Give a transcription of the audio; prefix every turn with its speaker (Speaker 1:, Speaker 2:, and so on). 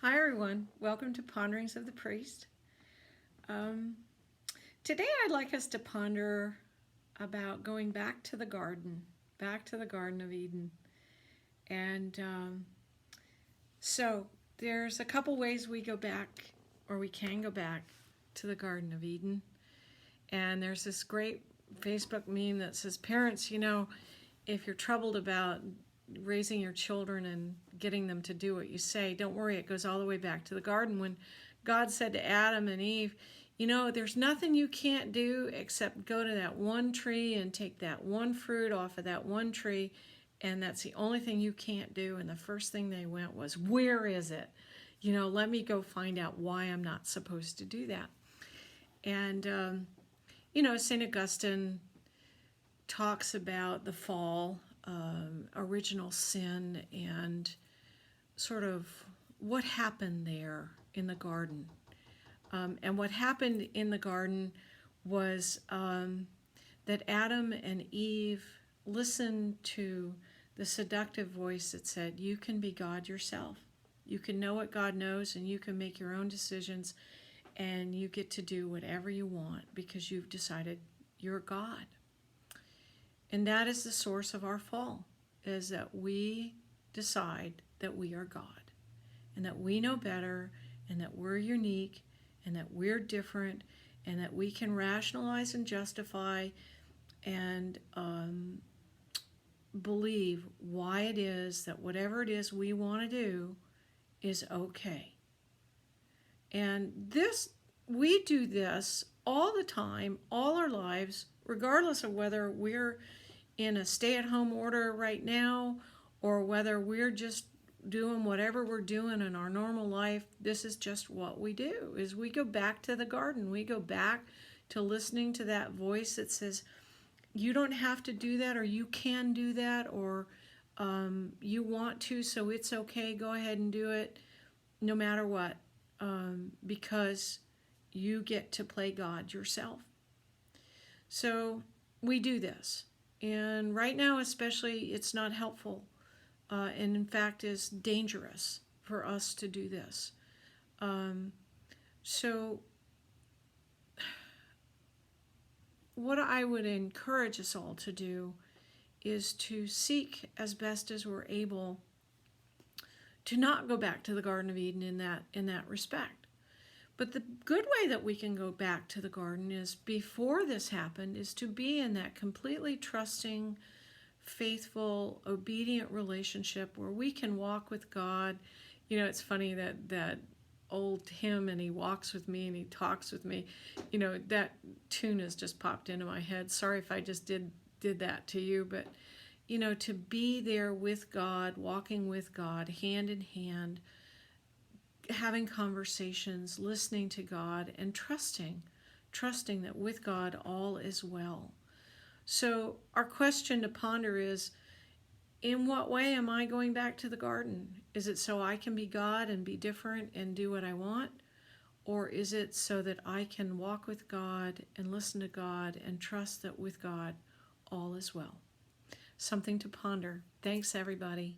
Speaker 1: Hi everyone, welcome to Ponderings of the Priest. Today I'd like us to ponder about going back to the Garden of Eden. And so there's a couple ways we go back, or we can go back to the Garden of Eden. And there's this great Facebook meme that says, parents, if you're troubled about raising your children and getting them to do what you say, don't worry, it goes all the way back to the garden when God said to Adam and Eve, there's nothing you can't do except go to that one tree and take that one fruit off of that one tree, and that's the only thing you can't do. And the first thing they went was, where is it? Let me go find out why I'm not supposed to do that. And St. Augustine talks about the fall, original sin, and sort of what happened there in the garden. And what happened in the garden was that Adam and Eve listened to the seductive voice that said, you can be God yourself. You can know what God knows, and you can make your own decisions, and you get to do whatever you want because you've decided you're God. And that is the source of our fall, is that we decide that we are God, and that we know better, and that we're unique, and that we're different, and that we can rationalize and justify and believe why it is that whatever it is we want to do is okay. And we do this all the time, all our lives, regardless of whether we're in a stay-at-home order right now or whether we're just doing whatever we're doing in our normal life. This is just what we do, is we go back to the garden. We go back to listening to that voice that says, you don't have to do that, or you can do that, or you want to, so it's okay, go ahead and do it no matter what, because you get to play God yourself. So we do this. And right now especially, it's not helpful. And in fact is dangerous for us to do this. So what I would encourage us all to do is to seek as best as we're able to not go back to the Garden of Eden in that respect. But the good way that we can go back to the garden is, before this happened, is to be in that completely trusting, faithful, obedient relationship where we can walk with God. It's funny that old hymn, and he walks with me and he talks with me, that tune has just popped into my head. Sorry if I just did that to you, but to be there with God, walking with God, hand in hand, having conversations, listening to God, and trusting that with God all is well. So our question to ponder is, in what way am I going back to the garden? Is it so I can be God and be different and do what I want? Or is it so that I can walk with God and listen to God and trust that with God all is well? Something to ponder. Thanks, everybody.